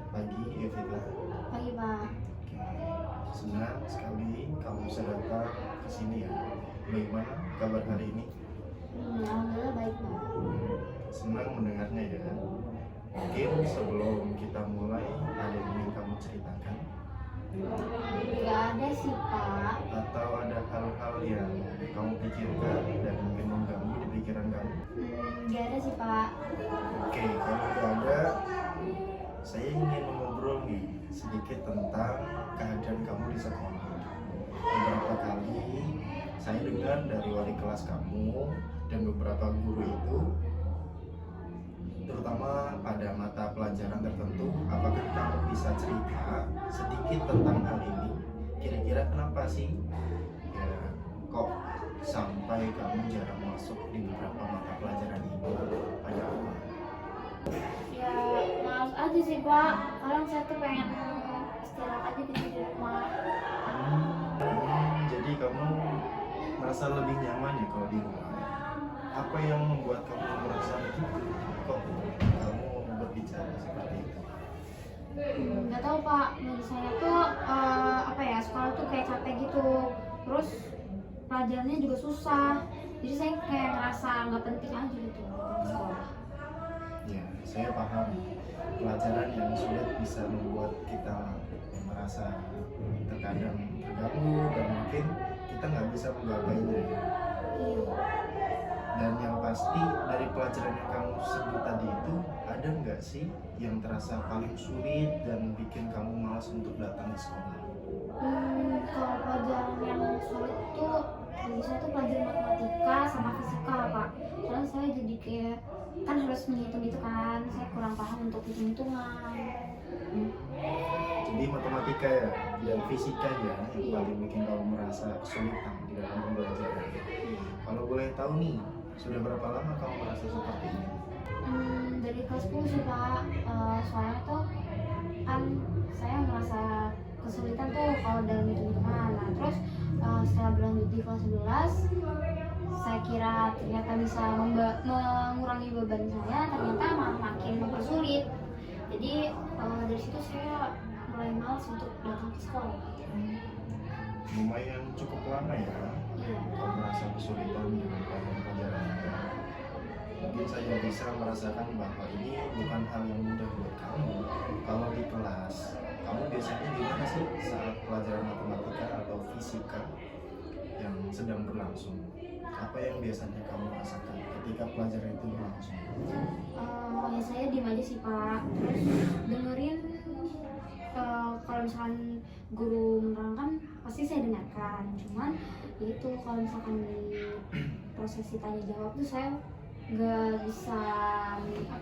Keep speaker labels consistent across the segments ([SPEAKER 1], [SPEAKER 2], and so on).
[SPEAKER 1] Pagi, Evita.
[SPEAKER 2] Pagi Pak.
[SPEAKER 1] Oke, senang sekali kamu bisa datang ke sini ya. Bagaimana kabar hari ini?
[SPEAKER 2] Alhamdulillah baik Pak.
[SPEAKER 1] Senang mendengarnya ya. Mungkin sebelum kita mulai, ada yang ingin kamu ceritakan?
[SPEAKER 2] Gak ada sih Pak.
[SPEAKER 1] Atau ada hal-hal yang kamu pikirkan dan mungkin mengganggu di pikiran kamu?
[SPEAKER 2] Gak ada sih Pak.
[SPEAKER 1] Oke, kalau tidak ada, saya ingin mengobrol nih sedikit tentang keadaan kamu di sekolah. Beberapa kali saya dengar dari wali kelas kamu dan beberapa guru itu, terutama pada mata pelajaran tertentu, apakah kamu bisa cerita sedikit tentang hal ini? Kira-kira kenapa sih ya kok sampai kamu jarang masuk di beberapa mata pelajaran ini? Ada apa?
[SPEAKER 2] Ya males aja sih Pak. Kadang saya tuh pengen istirahat aja gitu di rumah.
[SPEAKER 1] Jadi kamu merasa lebih nyaman ya kalau di rumah. Apa yang membuat kamu merasa begitu? Kok kamu berbicara seperti itu?
[SPEAKER 2] Gak tahu Pak. Menurut saya tuh apa ya, sekolah tuh kayak capek gitu. Terus pelajarannya juga susah. Jadi saya kayak ngerasa nggak penting aja gitu di sekolah.
[SPEAKER 1] Ya, saya paham. Pelajaran yang sulit bisa membuat kita merasa terkadang terganggu dan mungkin kita nggak bisa menggapainya.
[SPEAKER 2] Iya.
[SPEAKER 1] Dan yang pasti dari pelajaran yang kamu sebut tadi itu, ada nggak sih yang terasa paling sulit dan bikin kamu malas untuk datang ke sekolah?
[SPEAKER 2] Kalau pelajaran yang sulit tuh bagi saya tuh pelajaran matematika sama fisika Pak. Soalnya saya jadi kayak kan harus menghitung gitu kan, saya kurang paham untuk hitung-hitungan.
[SPEAKER 1] Jadi matematika ya dan fisika ya yang paling bikin kamu merasa kesulitan di dalam pembelajaran. Kalau boleh tahu nih, sudah berapa lama kamu merasa seperti ini?
[SPEAKER 2] Dari kelas 10 sih Pak. Soalnya tuh kan saya merasa kesulitan tuh kalau dalam hitung-hitungan. Nah terus setelah berlanjut di kelas 11, saya kira ternyata bisa mengurangi beban saya, ternyata malah makin mempersulit. Jadi dari situ saya mulai malas untuk datang ke sekolah.
[SPEAKER 1] Lumayan cukup lama ya
[SPEAKER 2] Iya.
[SPEAKER 1] kamu merasa kesulitan dengan pelajaran Anda. Mungkin saya bisa merasakan bahwa ini bukan hal yang mudah buat kamu. Kalau di kelas, kamu biasanya gimana sih saat pelajaran matematika atau fisika yang sedang berlangsung? Apa yang biasanya kamu rasakan ketika pelajaran itu berlangsung?
[SPEAKER 2] Ya saya diem aja sih Pak, terus dengerin kalau misalkan guru menerangkan pasti saya dengarkan, cuman ya itu kalau misalkan di prosesi tanya jawab tuh saya nggak bisa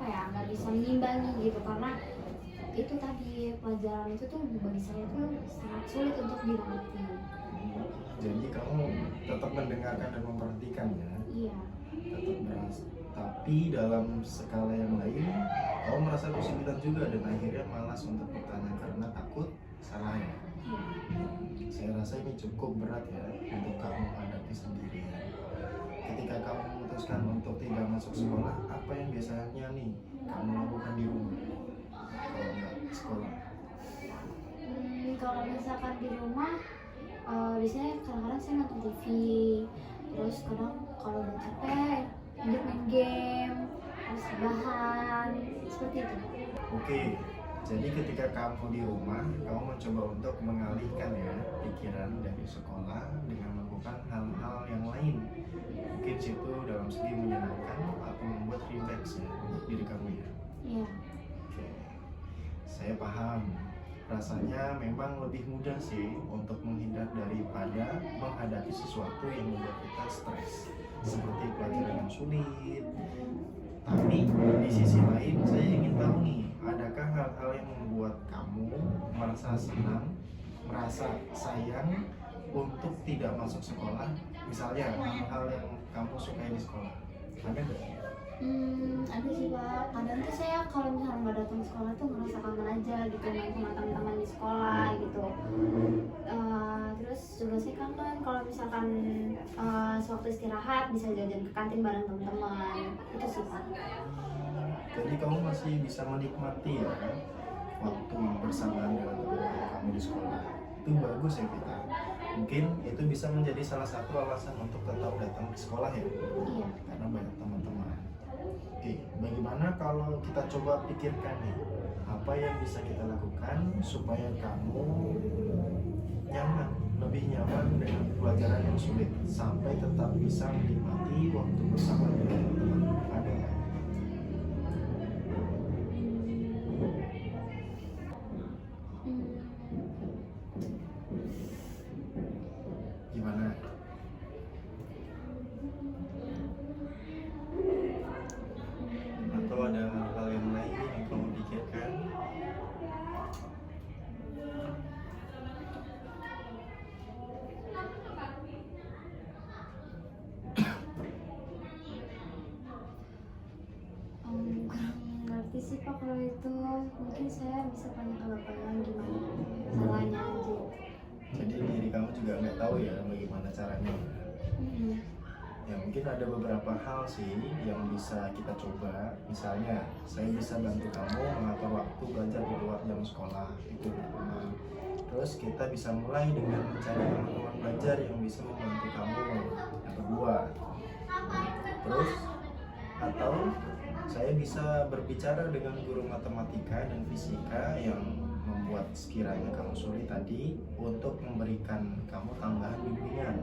[SPEAKER 2] nggak bisa mengimbangi gitu, karena itu tadi pelajaran itu tuh bagi saya tuh sangat sulit untuk dimengerti.
[SPEAKER 1] Jadi kamu tetap mendengarkan dan memperhatikan ya?
[SPEAKER 2] Iya.
[SPEAKER 1] Tetap merasa. Tapi dalam skala yang lain, kamu merasa kesulitan juga dan akhirnya malas untuk bertanya karena takut salah ya? Saya rasa ini cukup berat ya untuk kamu hadapi sendiri. Ketika kamu memutuskan untuk tidak masuk sekolah, apa yang biasanya nih kamu lakukan di rumah kalau nggak sekolah?
[SPEAKER 2] Kalau misalkan di rumah biasanya kadang-kadang saya nonton TV, terus kadang kalau udah capek lanjut main game, terus rebahan, seperti itu.
[SPEAKER 1] Oke, jadi ketika kamu di rumah, kamu mencoba untuk mengalihkan ya pikiran dari sekolah dengan melakukan hal-hal yang lain. Mungkin situ dalam segi menyenangkan atau membuat relax ya untuk diri kamu ya.
[SPEAKER 2] Iya.
[SPEAKER 1] Oke, saya paham. Rasanya memang lebih mudah sih untuk menghindar daripada menghadapi sesuatu yang membuat kita stres, seperti pelajaran yang sulit. Tapi di sisi lain saya ingin tahu nih, adakah hal-hal yang membuat kamu merasa senang, merasa sayang untuk tidak masuk sekolah? Misalnya hal-hal yang kamu sukai di sekolah, ada nggak?
[SPEAKER 2] Ada sih Pak. Kadang tuh saya kalau misalnya nggak datang ke sekolah tuh ngerasa kangen aja gitu, main sama teman-teman di sekolah gitu. Terus juga saya kangen kalau misalkan sewaktu istirahat bisa jajan ke kantin bareng teman-teman. Itu sih Pak.
[SPEAKER 1] Jadi kamu masih bisa menikmati ya waktu bersamaan dengan teman-teman kamu di sekolah. Itu bagus ya kita. Mungkin itu bisa menjadi salah satu alasan untuk tetap datang ke sekolah ya,
[SPEAKER 2] Iya.
[SPEAKER 1] karena banyak teman-teman. Oke, bagaimana kalau kita coba pikirkan nih, apa yang bisa kita lakukan supaya kamu nyaman, lebih nyaman dengan pelajaran yang sulit, sampai tetap bisa menikmati waktu bersama dengan teman-teman. Ada nggak?
[SPEAKER 2] Hmm,
[SPEAKER 1] Gimana? Atau ada hal yang lain yang kamu pikirkan?
[SPEAKER 2] kurang ngerti sih Pak kalau itu. Mungkin saya bisa tanya ke Bapaknya gimana caranya aja.
[SPEAKER 1] Jadi diri kamu juga nggak tahu ya bagaimana caranya.
[SPEAKER 2] Hmm.
[SPEAKER 1] Ya mungkin ada beberapa hal sih yang bisa kita coba. Misalnya, saya bisa bantu kamu mengatur waktu belajar di luar jam sekolah, itu pertama. Terus kita bisa mulai dengan mencari teman-teman belajar yang bisa membantu kamu, yang kedua. Terus, atau saya bisa berbicara dengan guru matematika dan fisika yang membuat sekiranya kamu sulit tadi untuk memberikan kamu tambahan bimbingan.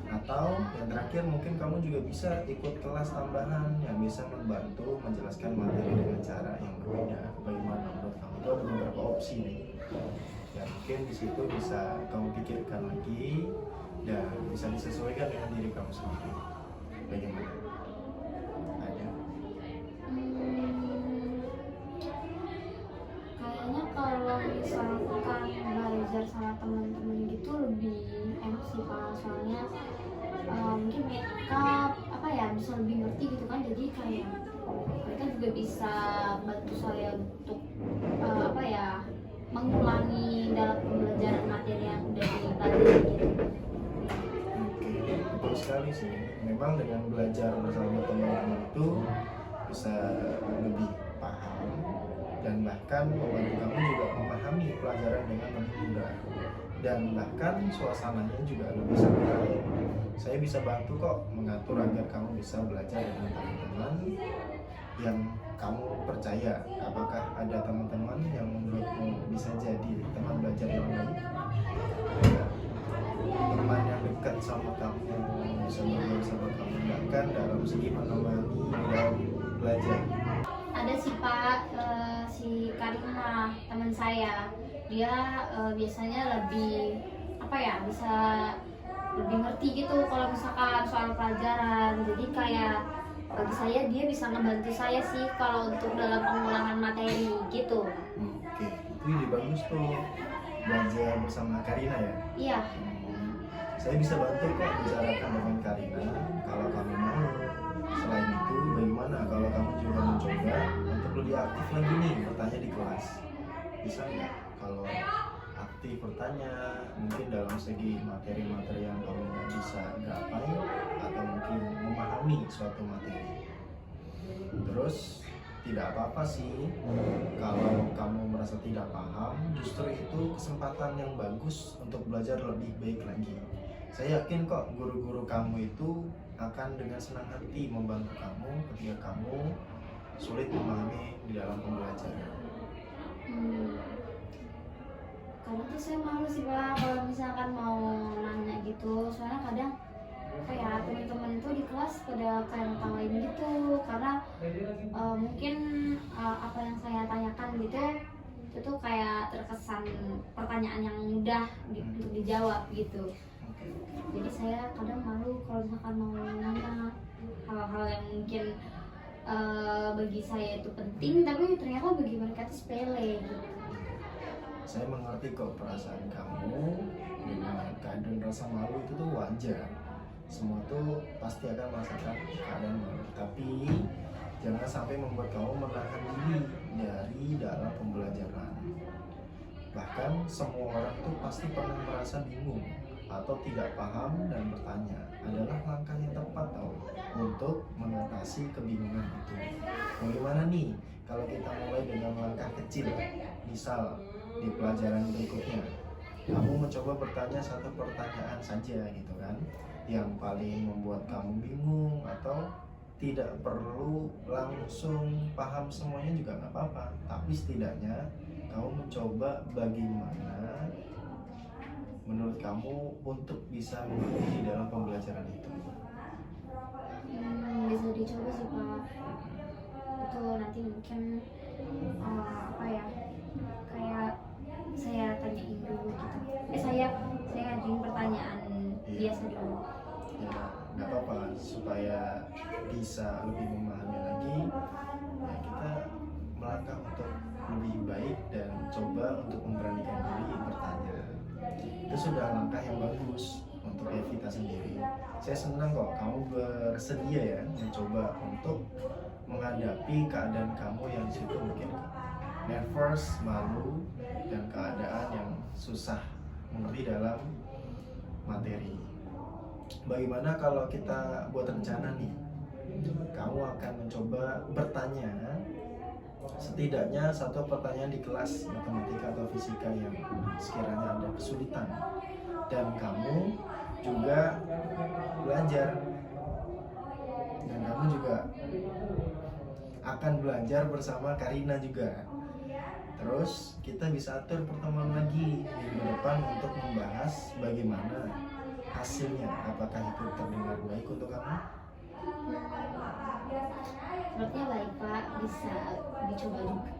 [SPEAKER 1] Atau yang terakhir mungkin kamu juga bisa ikut kelas tambahan yang bisa membantu menjelaskan materi dengan cara yang berbeda. Bagaimana menurut kamu? Itu ada beberapa opsi nih. Ya mungkin di situ bisa kamu pikirkan lagi dan bisa disesuaikan dengan diri kamu sendiri. Bagaimana? Ada?
[SPEAKER 2] Kayaknya kalau misalkan belajar sama teman-teman gitu lebih enak sih Pak, soalnya mungkin mereka apa ya bisa lebih ngerti gitu kan, jadi kayak mereka juga bisa bantu saya untuk apa ya mengulangi dalam pembelajaran materi yang udah dipelajari gitu.
[SPEAKER 1] Oke, betul sekali sih. Memang dengan belajar bersama teman-teman itu bisa lebih paham dan bahkan membantu kamu juga memahami pelajaran dengan lebih mudah, dan bahkan suasananya juga lebih santai. Saya bisa bantu kok mengatur agar kamu bisa belajar dengan teman-teman yang kamu percaya. Apakah ada teman-teman yang menurutmu bisa jadi teman belajar yang baik? Ada teman yang dekat sama kamu, bisa bersama kamu bahkan dalam segi menemani dan belajar?
[SPEAKER 2] Ada sih Pak, si Karina teman saya, dia biasanya lebih apa ya bisa lebih ngerti gitu kalau misalkan soal pelajaran, jadi kayak bagi saya dia bisa ngebantu saya sih kalau untuk dalam pengulangan materi gitu.
[SPEAKER 1] Oke, itu ide bagus tuh, belajar bersama Karina ya.
[SPEAKER 2] Iya.
[SPEAKER 1] Saya bisa bantu kok bicarakan dengan Karina kalau kamu mau. Selain itu, bagaimana kalau kamu juga mencoba untuk lebih aktif lagi nih bertanya di kelas? Bisa nggak kalau aktif bertanya, mungkin dalam segi materi-materi yang kamu nggak bisa gapai atau mungkin memahami suatu materi. Terus tidak apa-apa sih kalau kamu merasa tidak paham, justru itu kesempatan yang bagus untuk belajar lebih baik lagi. Saya yakin kok guru-guru kamu itu akan dengan senang hati membantu kamu ketika kamu sulit memahami di dalam pembelajaran.
[SPEAKER 2] Kadang tuh saya malu sih Pak kalau misalkan mau nanya gitu, soalnya kadang kayak teman-teman itu di kelas pada kayak ngetawain gitu, karena mungkin apa yang saya tanyakan gitu itu tuh kayak terkesan pertanyaan yang mudah untuk dijawab gitu. Jadi saya kadang malu kalau misalkan mau nanya hal-hal yang mungkin bagi saya itu penting, tapi ternyata bagi mereka itu sepele gitu.
[SPEAKER 1] Saya mengerti kok perasaan kamu dengan keadaan rasa malu itu tuh wajar. Semua tuh pasti akan merasakan keadaan malu, tapi jangan sampai membuat kamu menahan diri dari dalam pembelajaran. Bahkan semua orang tuh pasti pernah merasa bingung atau tidak paham dan bertanya adalah langkah yang tepat tau untuk mengatasi kebingungan itu. Bagaimana nih kalau kita mulai dengan langkah kecil? Misal di pelajaran berikutnya kamu mencoba bertanya satu pertanyaan saja gitu kan, yang paling membuat kamu bingung, atau tidak perlu langsung paham semuanya juga nggak apa-apa, tapi setidaknya kamu mencoba bagaimana menurut kamu untuk bisa mengerti di dalam pembelajaran itu.
[SPEAKER 2] Bisa dicoba sih Pak. Itu nanti mungkin apa ya, kayak saya tanyain dulu gitu. Saya ngajuin pertanyaan biasa dulu.
[SPEAKER 1] Ya nggak apa-apa, supaya bisa lebih memahami lagi ya kita melangkah untuk lebih baik dan coba untuk memberanikan diri bertanya. Itu sudah langkah yang bagus untuk Evita sendiri. Saya senang kok kamu bersedia ya mencoba untuk menghadapi keadaan kamu yang situ mungkin nervous, malu, dan keadaan yang susah mengerti dalam materi. Bagaimana kalau kita buat rencana nih? Kamu akan mencoba bertanya setidaknya satu pertanyaan di kelas matematika atau fisika yang sekiranya ada kesulitan, dan kamu juga belajar, dan kamu juga akan belajar bersama Karina juga. Terus kita bisa atur pertemuan lagi minggu depan untuk membahas bagaimana hasilnya, apakah itu terdengar baik untuk kamu?
[SPEAKER 2] Sepertinya baik Pak, bisa dicoba juga.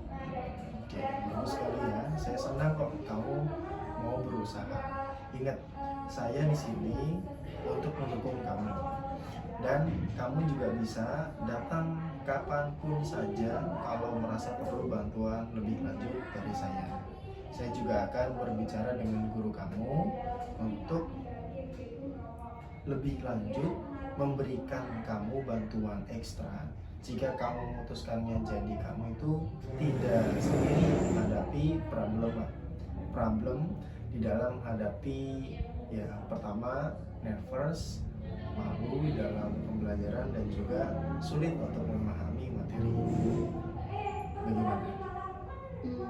[SPEAKER 1] Oke, bagus sekali ya. Saya senang kok kamu mau berusaha. Ingat, saya di sini untuk mendukung kamu. Dan kamu juga bisa datang kapanpun saja kalau merasa perlu bantuan lebih lanjut dari saya. Saya juga akan berbicara dengan guru kamu untuk lebih lanjut memberikan kamu bantuan ekstra jika kamu memutuskannya jadi kamu itu tidak sendiri menghadapi problem di dalam menghadapi ya pertama nervous, malu di dalam pembelajaran, dan juga sulit untuk memahami materi. Bagaimana?
[SPEAKER 2] Bisa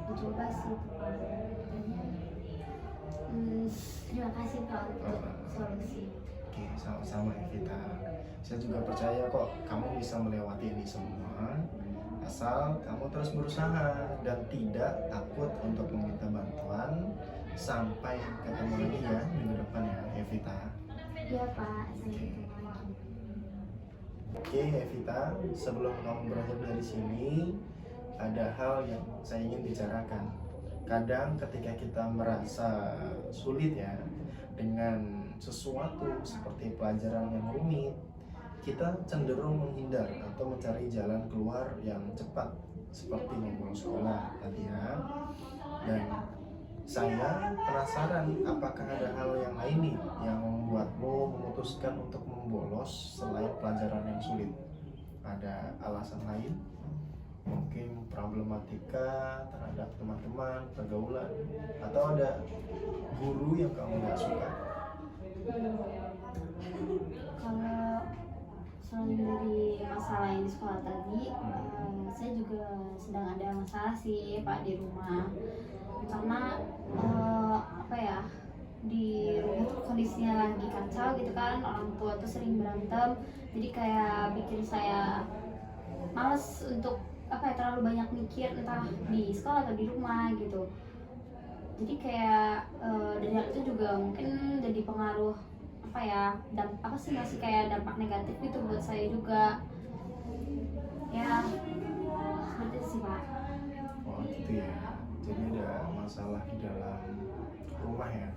[SPEAKER 2] dicoba sih itu Pak. Terima kasih Pak untuk solusi.
[SPEAKER 1] Oke, sama-sama Evita. Saya juga percaya kok kamu bisa melewati ini semua, asal kamu terus berusaha dan tidak takut untuk meminta bantuan. Sampai ketemu lagi ya minggu depan ya Evita.
[SPEAKER 2] Iya Pak, saya
[SPEAKER 1] Oke Evita, sebelum kamu beranjak dari sini, ada hal yang saya ingin bicarakan. Kadang ketika kita merasa sulit ya dengan sesuatu seperti pelajaran yang rumit, kita cenderung menghindar atau mencari jalan keluar yang cepat, seperti membolos sekolah tadi ya. Dan saya penasaran, apakah ada hal yang lain nih yang membuatmu memutuskan untuk membolos selain pelajaran yang sulit? Ada alasan lain? Mungkin problematika terhadap teman-teman, pergaulan, atau ada guru yang kamu gak suka?
[SPEAKER 2] Kalau selain dari masalah yang di sekolah tadi, saya juga sedang ada masalah sih Pak di rumah. Karena apa ya, di rumah tuh kondisinya lagi kacau gitu kan, orang tua tuh sering berantem, jadi kayak bikin saya males untuk apa ya, terlalu banyak mikir entah di sekolah atau di rumah gitu. Jadi kayak dari hal itu juga mungkin jadi pengaruh apa ya, apa sih, masih kayak dampak negatif gitu buat saya juga ya, seperti itu sih Pak.
[SPEAKER 1] Oh gitu ya, jadi ada masalah di dalam rumah ya,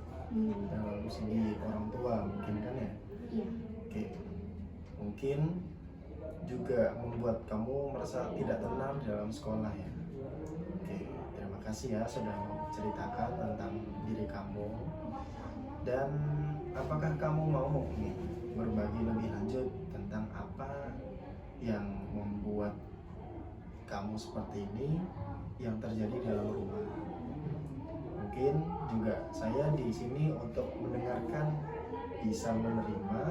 [SPEAKER 1] dalam segi orang tua mungkin kan ya?
[SPEAKER 2] Iya.
[SPEAKER 1] Oke, mungkin juga membuat kamu merasa tidak tenang di dalam sekolah ya. Oke, terima kasih ya sudah menceritakan tentang diri kamu. Dan apakah kamu mau nih berbagi lebih lanjut tentang apa yang membuat kamu seperti ini yang terjadi dalam rumah? mungkin juga saya di sini untuk mendengarkan, bisa menerima,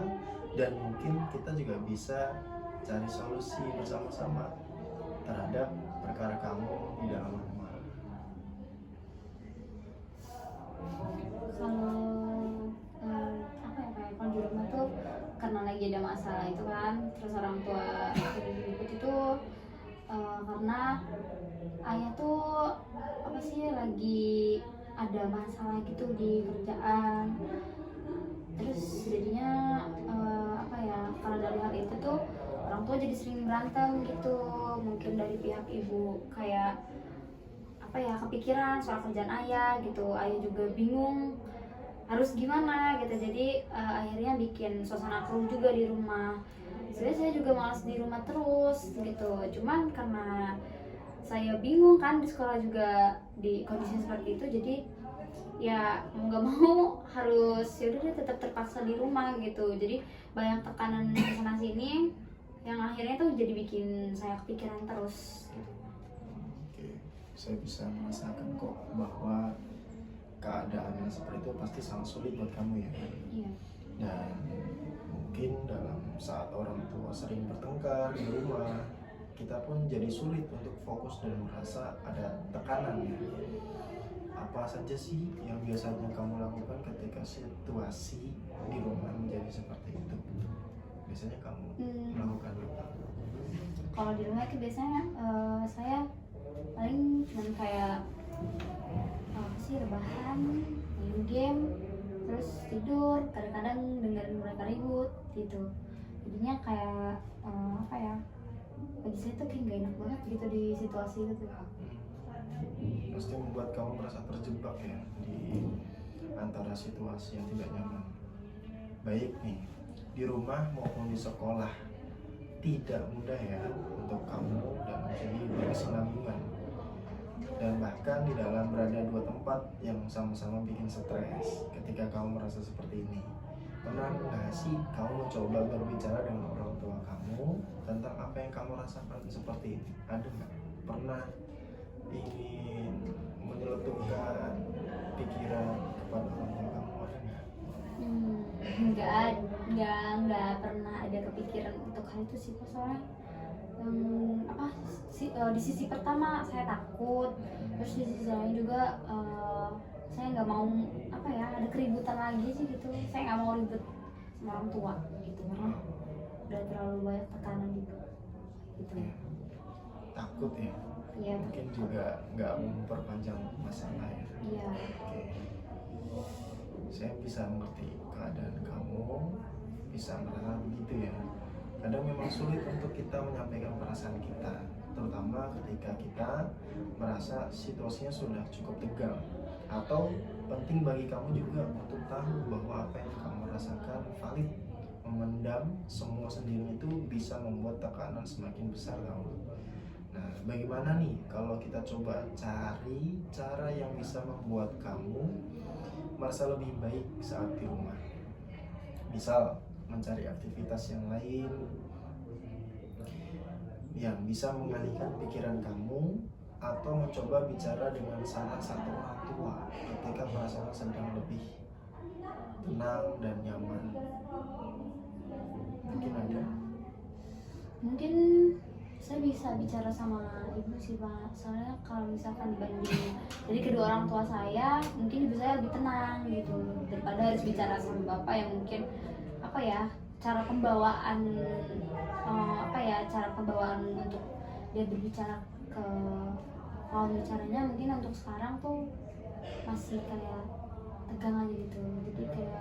[SPEAKER 1] dan mungkin kita juga bisa cari solusi bersama-sama terhadap perkara kamu di dalam rumah.
[SPEAKER 2] Kalau apa ya, kayak kalau di rumah tuh karena lagi ada masalah itu kan, terus orang tua ribut itu karena ayah tuh apa sih, lagi ada masalah gitu di kerjaan. Terus jadinya apa ya, karena dari hal itu tuh orang tua jadi sering berantem gitu. Mungkin dari pihak ibu kayak apa ya, kepikiran soal kerjaan ayah gitu. Ayah juga bingung harus gimana gitu. Jadi akhirnya bikin suasana keruh juga di rumah. Sebenarnya saya juga malas di rumah terus gitu. Cuman karena saya bingung kan, di sekolah juga di kondisi seperti itu, jadi ya mau nggak mau harus yaudah deh, tetap terpaksa di rumah gitu. Jadi banyak tekanan sana sini yang akhirnya tuh jadi bikin saya kepikiran terus gitu.
[SPEAKER 1] Oke, saya bisa merasakan kok bahwa keadaan yang seperti itu pasti sangat sulit buat kamu ya.
[SPEAKER 2] Iya.
[SPEAKER 1] Dan mungkin dalam saat orang tua sering bertengkar di rumah, kita pun jadi sulit untuk fokus dan merasa ada tekanan ya. Apa saja sih yang biasanya kamu lakukan ketika situasi di rumah menjadi seperti itu? Biasanya kamu melakukan apa?
[SPEAKER 2] Kalau di rumah itu biasanya saya paling cuman kayak apa sih, rebahan, main game, terus tidur, kadang-kadang dengerin mereka ribut gitu. Jadinya kayak apa ya, bagi saya tuh kayak gak enak banget gitu di situasi itu tuh.
[SPEAKER 1] Pasti membuat kamu merasa terjebak ya di antara situasi yang tidak nyaman. Baik nih, di rumah maupun di sekolah tidak mudah ya untuk kamu dan menjadi berkesinambungan. Dan bahkan di dalam berada dua tempat yang sama-sama bikin stres ketika kamu merasa seperti ini. Pernah nggak sih kamu mencoba berbicara dengan orang tua kamu tentang apa yang kamu rasakan seperti ini? Ada nggak? Pernah ingin menyelutupkan pikiran kepada orang tua kamu, ada nggak?
[SPEAKER 2] Nggak pernah ada kepikiran untuk hal itu sih, Pak. Soalnya di sisi pertama saya takut, terus di sisi lain juga saya nggak mau apa ya, ada keributan lagi sih gitu. Saya nggak mau ribut sama orang tua gitu, karena udah terlalu banyak tekanan gitu ya.
[SPEAKER 1] Takut ya?
[SPEAKER 2] Iya,
[SPEAKER 1] Mungkin juga nggak memperpanjang masalah ya.
[SPEAKER 2] iya.
[SPEAKER 1] Oke, saya bisa mengerti keadaan kamu, bisa merasa begitu ya. Kadang memang sulit untuk kita menyampaikan perasaan kita, terutama ketika kita merasa situasinya sudah cukup tegang. Atau penting bagi kamu juga untuk tahu bahwa apa yang kamu rasakan valid. Memendam semua sendiri itu bisa membuat tekanan semakin besar kamu. Nah, bagaimana nih kalau kita coba cari cara yang bisa membuat kamu merasa lebih baik saat di rumah? Misal, mencari aktivitas yang lain yang bisa mengalihkan pikiran kamu, atau mencoba bicara dengan salah satu orang tua ketika perasaan sedang lebih tenang dan nyaman. Mungkin ada.
[SPEAKER 2] Mungkin saya bisa bicara sama ibu sih, Pak. Soalnya kalau misalkan dibanding jadi kedua orang tua saya, mungkin ibu saya lebih tenang gitu daripada harus bicara sama bapak yang mungkin apa ya, cara pembawaan cara pembawaan untuk dia berbicara ke lawan bicaranya mungkin untuk sekarang tuh masih kayak tegang aja gitu. Jadi kayak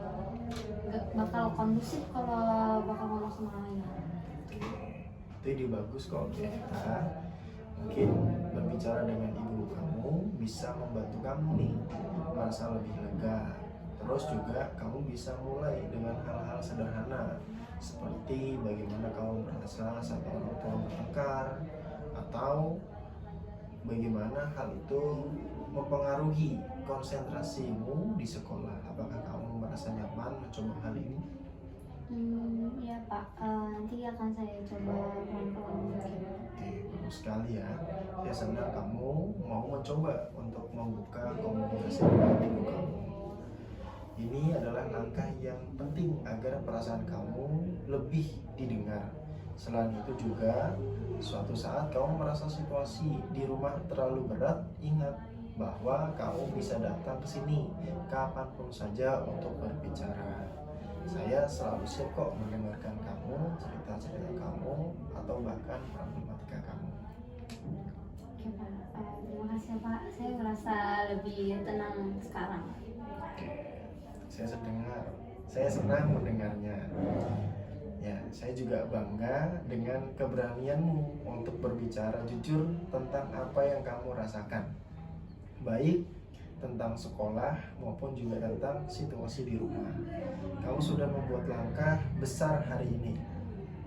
[SPEAKER 2] nggak bakal kondusif kalau bakal ngomong sama ayah.
[SPEAKER 1] Itu ide bagus kok. Kita mungkin berbicara dengan ibu kamu bisa membantu kamu nih merasa lebih lega. Terus juga kamu bisa mulai dengan hal-hal sederhana seperti bagaimana kamu merasa saat orang tua bertengkar, atau bagaimana hal itu mempengaruhi konsentrasimu di sekolah. Apakah kamu merasa nyaman mencoba hal ini?
[SPEAKER 2] Ya Pak, nanti akan saya coba pelan-pelan.
[SPEAKER 1] Oke, bagus sekali ya. Saya senang kamu mau mencoba untuk membuka komunikasi dengan ibu kamu. Ini adalah langkah yang penting agar perasaan kamu lebih didengar. Selain itu juga, suatu saat kamu merasa situasi di rumah terlalu berat, ingat bahwa kamu bisa datang ke sini kapanpun saja untuk berbicara. Saya selalu siap kok mendengarkan kamu, cerita-cerita kamu, atau bahkan problematika kamu.
[SPEAKER 2] Oke Pak, terima kasih ya, Pak. Saya merasa lebih tenang sekarang.
[SPEAKER 1] Saya senang mendengarnya. Ya, saya juga bangga dengan keberanianmu untuk berbicara jujur tentang apa yang kamu rasakan, baik tentang sekolah maupun juga tentang situasi di rumah. Kamu sudah membuat langkah besar hari ini.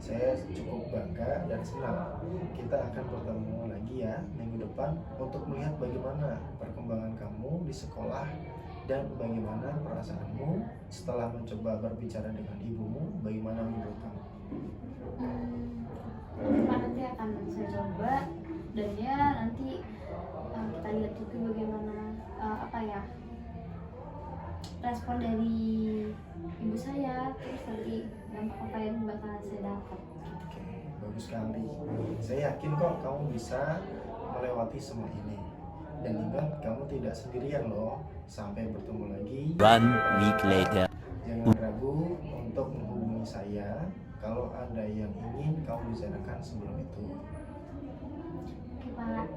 [SPEAKER 1] Saya cukup bangga dan senang. Kita akan bertemu lagi ya minggu depan untuk melihat bagaimana perkembangan kamu di sekolah dan bagaimana perasaanmu setelah mencoba berbicara dengan ibumu. Bagaimana menurut kamu?
[SPEAKER 2] Nanti akan saya coba, dan ya nanti kita lihat juga bagaimana respon dari ibu saya, terus nanti dampak apa yang bakal saya dapat.
[SPEAKER 1] Oke, bagus sekali. Saya yakin kok kamu bisa melewati semua ini. Dan ingat, kamu tidak sendirian loh. Sampai bertemu lagi.
[SPEAKER 3] 1 week later.
[SPEAKER 1] Jangan ragu untuk menghubungi saya kalau ada yang ingin kamu bicarakan sebelum itu.
[SPEAKER 2] Oke Pak,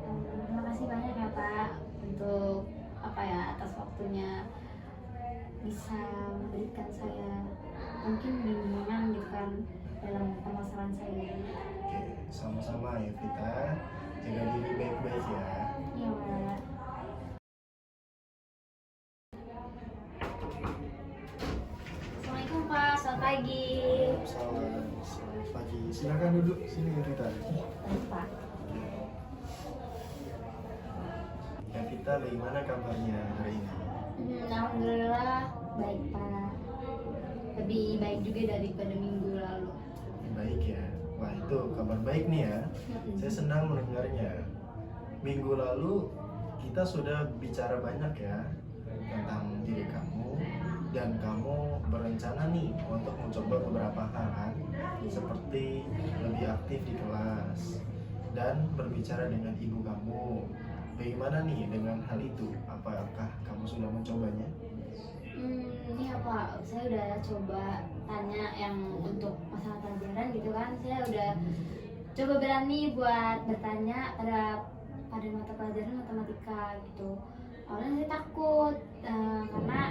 [SPEAKER 2] terima kasih banyak ya Pak untuk atas waktunya, bisa memberikan saya mungkin bimbingan gitu kan dalam permasalahan saya ini.
[SPEAKER 1] Oke, sama-sama ya Vita. Jaga diri baik-baik ya.
[SPEAKER 2] Iya Pak. Assalamualaikum Pak, selamat pagi.
[SPEAKER 1] Selamat pagi. Silakan duduk sini Vita.
[SPEAKER 2] Baik Pak.
[SPEAKER 1] Ya Vita, bagaimana kabarnya hari ini?
[SPEAKER 2] Alhamdulillah baik Pak. Lebih baik juga daripada minggu lalu.
[SPEAKER 1] Baik ya. Wah, itu kabar baik nih ya. Saya senang mendengarnya. Minggu lalu kita sudah bicara banyak ya tentang diri kamu, dan kamu berencana nih untuk mencoba beberapa hal kan, seperti lebih aktif di kelas dan berbicara dengan ibu kamu. Bagaimana nih dengan hal itu? Apakah kamu sudah mencobanya?
[SPEAKER 2] Iya Pak, saya udah coba tanya yang untuk masalah pelajaran gitu kan. Saya udah coba berani buat bertanya pada mata pelajaran matematika gitu. Awalnya saya takut karena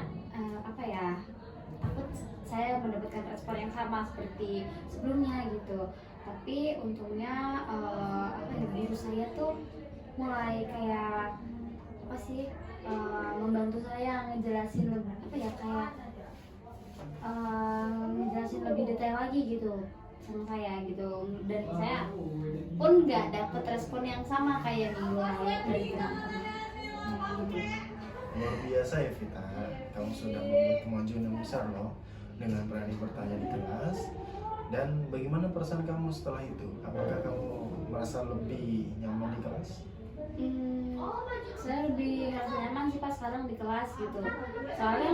[SPEAKER 2] takut saya mendapatkan respon yang sama seperti sebelumnya gitu. Tapi untungnya guru saya tuh mulai kayak membantu saya ngejelasin ngejelasin lebih detail lagi gitu sama saya gitu, dan saya pun nggak dapet respon yang sama kayak minggu lalu dari teman-teman gitu.
[SPEAKER 1] Luar biasa ya Vita, kamu sudah membuat kemajuan yang besar loh dengan berani bertanya di kelas. Dan bagaimana perasaan kamu setelah itu? Apakah kamu merasa lebih nyaman di kelas?
[SPEAKER 2] Saya lebih merasa nyaman sih Pak sekarang di kelas gitu. Soalnya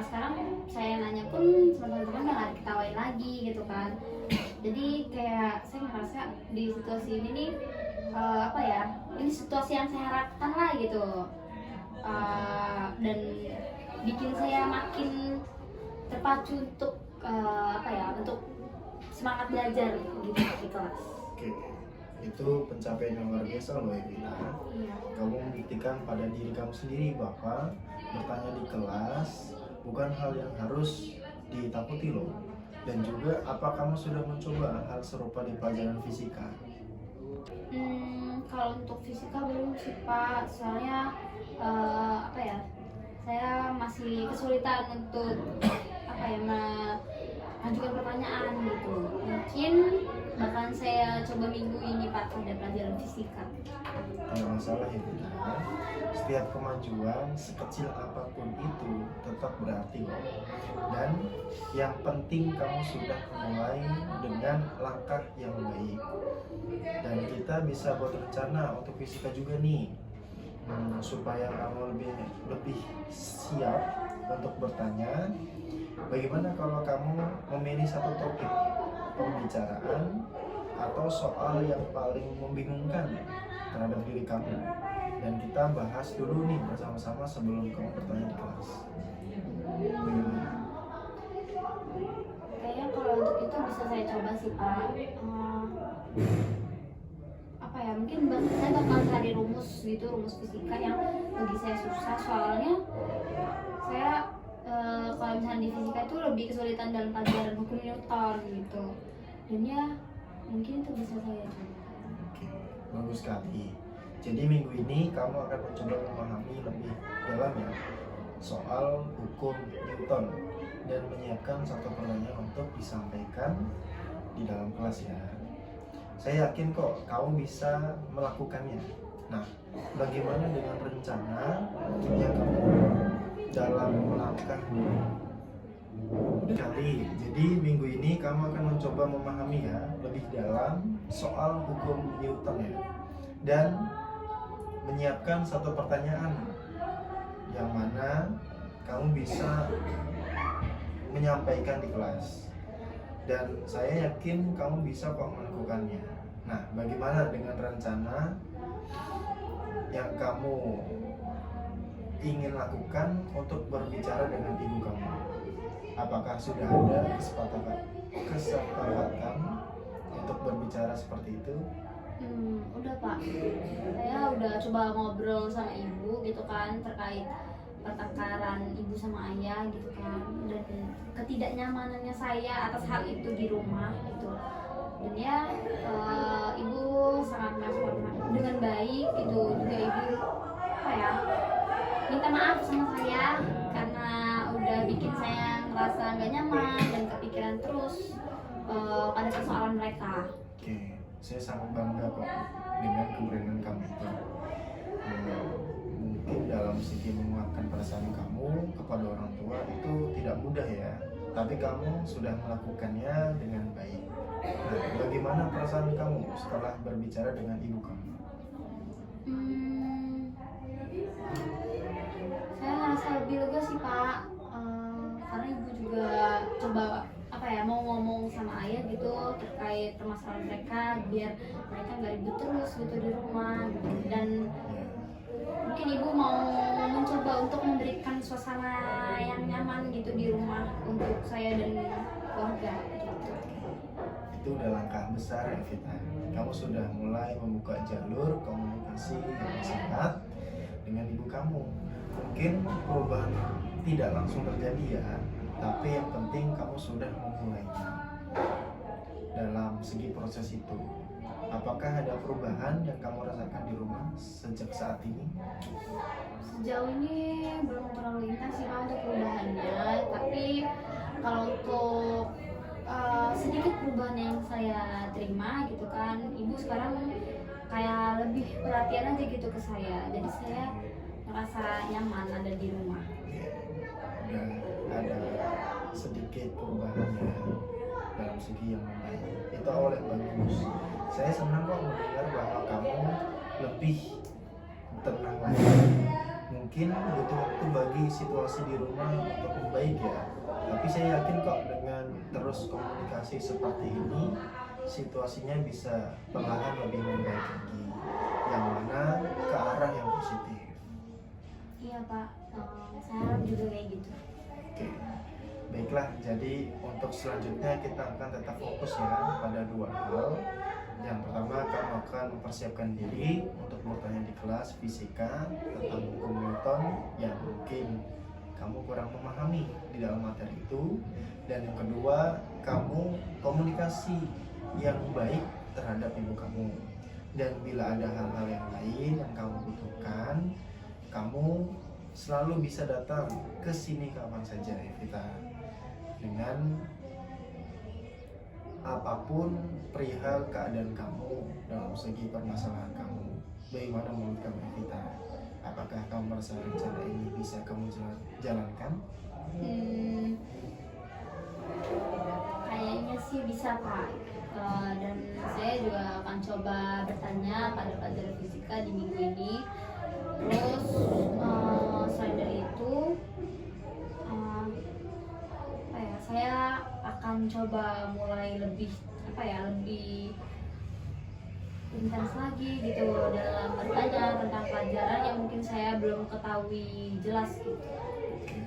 [SPEAKER 2] sekarang saya nanya pun sama teman-teman udah gak diketawain lagi gitu kan. Jadi kayak saya ngerasa di situasi ini nih ini situasi yang saya harapkan lah gitu. Dan bikin saya makin terpacu untuk untuk semangat belajar gitu di kelas.
[SPEAKER 1] Oke, itu pencapaian yang luar biasa loh Evita.
[SPEAKER 2] Iya.
[SPEAKER 1] Kamu membuktikan pada diri kamu sendiri bahwa bertanya di kelas bukan hal yang harus ditakuti loh. Dan juga apa kamu sudah mencoba hal serupa di pelajaran fisika?
[SPEAKER 2] Kalau untuk fisika belum sih Pak, soalnya saya masih kesulitan untuk mengajukan pertanyaan gitu. Mungkin bahkan saya coba minggu ini Pak pada pelajaran fisika.
[SPEAKER 1] Tidak masalah ya kita. Setiap kemajuan sekecil apapun itu tetap berarti loh. Dan yang penting kamu sudah mulai dengan langkah yang baik. Dan kita bisa buat rencana untuk fisika juga nih, supaya kamu lebih siap untuk bertanya. Bagaimana kalau kamu memilih satu topik pembicaraan atau soal yang paling membingungkan terhadap diri kamu, dan kita bahas dulu nih bersama-sama sebelum kamu bertanya di kelas. Bagaimana?
[SPEAKER 2] Kayaknya kalau untuk itu bisa saya coba sih Pak. Apa ya, mungkin saya bakal cari rumus gitu, rumus fisika yang bagi saya susah, soalnya saya kalau misalnya di fisika itu lebih kesulitan dalam pelajaran hukum Newton gitu, dan ya mungkin itu bisa saya coba.
[SPEAKER 1] Oke, bagus sekali. Jadi minggu ini kamu akan mencoba memahami lebih dalam ya soal hukum Newton dan menyiapkan satu pertanyaan untuk disampaikan di dalam kelas ya. Saya yakin kok kamu bisa melakukannya. Nah, bagaimana dengan rencana yang kamu dalam melangkah kali? Jadi minggu ini kamu akan mencoba memahami ya lebih dalam soal hukum Newton ya, dan menyiapkan satu pertanyaan yang mana kamu bisa menyampaikan di kelas, dan saya yakin kamu bisa kok melakukannya. Nah, bagaimana dengan rencana yang kamu ingin lakukan untuk berbicara dengan ibu kamu? Apakah sudah ada kesepakatan untuk berbicara seperti itu?
[SPEAKER 2] Udah Pak, saya udah coba ngobrol sama ibu gitu kan terkait pertengkaran ibu sama ayah gitu kan, dan ketidaknyamanannya saya atas hal itu di rumah gitu. Dan ya ibu sangat merespon dengan baik gitu. Juga ibu apa ya, minta maaf sama saya karena udah bikin saya ngerasa nggak nyaman dan kepikiran terus pada persoalan mereka.
[SPEAKER 1] Oke, saya sangat bangga kok dengan keberanian kamu itu. Mungkin dalam segi menguatkan perasaan kamu kepada orang tua itu tidak mudah ya, tapi kamu sudah melakukannya dengan baik. Nah, bagaimana perasaan kamu setelah berbicara dengan ibu kamu?
[SPEAKER 2] Saya ngerasa lebih lega sih Pak, karena ibu juga coba apa ya, mau ngomong sama ayah gitu terkait permasalahan mereka biar mereka nggak ribut terus gitu di rumah gitu. Dan mungkin ibu mau mencoba untuk memberikan suasana yang nyaman gitu di rumah untuk saya dan keluarga gitu.
[SPEAKER 1] Itu udah langkah besar ya Vita. Kamu sudah mulai membuka jalur komunikasi yang sehat dengan ibu kamu. Mungkin perubahan tidak langsung terjadi ya, tapi yang penting kamu sudah memulainya. Dalam segi proses itu, apakah ada perubahan yang kamu rasakan di rumah sejak saat ini?
[SPEAKER 2] Sejauh ini belum terlalu intens sih Pak untuk perubahannya, tapi kalau untuk sedikit perubahan yang saya terima gitu kan, ibu sekarang kayak lebih perhatian aja gitu ke saya, jadi saya merasa nyaman ada di rumah.
[SPEAKER 1] Ya, udah ada sedikit perubahan ya dalam segi yang membaik. Itu awal yang bagus. Saya senang kok mendengar bahwa kamu lebih tenang lagi. Mungkin butuh waktu bagi situasi di rumah untuk membaik ya, tapi saya yakin kok dengan terus komunikasi seperti ini situasinya bisa perlahan lebih membaik lagi, yang mana ke arah yang positif.
[SPEAKER 2] Iya Pak, saya harap juga kayak gitu.
[SPEAKER 1] Oke, baiklah. Jadi untuk selanjutnya kita akan tetap fokus ya pada dua hal. Yang pertama, kamu akan mempersiapkan diri untuk bertanya di kelas fisika tentang hukum Newton yang mungkin kamu kurang memahami di dalam materi itu. Dan yang kedua, kamu komunikasi yang baik terhadap ibu kamu. Dan bila ada hal-hal yang lain yang kamu butuhkan, kamu selalu bisa datang ke sini kapan saja Evita, dengan apapun perihal keadaan kamu dalam segi permasalahan kamu. Bagaimana menurut kamu Evita? Apakah kamu merasa rencana ini bisa kamu jalankan?
[SPEAKER 2] Hmm, kayaknya sih bisa Pak. Dan saya juga akan coba bertanya pada pelajaran fisika di minggu ini. Terus selain dari itu, apa ya, saya akan coba mulai lebih lebih intens lagi gitu dalam bertanya tentang pelajaran yang mungkin saya belum ketahui jelas gitu.
[SPEAKER 1] Oke,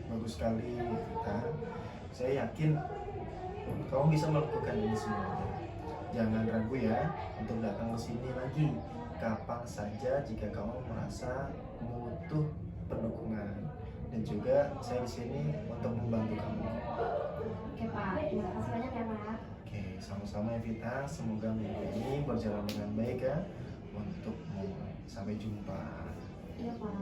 [SPEAKER 1] bagus sekali Evita. Saya yakin kamu bisa melakukan ini semuanya. Jangan ragu ya untuk datang ke sini lagi kapan saja jika kamu merasa butuh pendukungan, dan juga saya di sini untuk membantu kamu.
[SPEAKER 2] Oke Pak, terima kasih banyak ya Pak.
[SPEAKER 1] Oke, sama-sama Evita. Semoga minggu ini berjalan dengan baik ya untukmu. Sampai jumpa.
[SPEAKER 2] Iya Pak.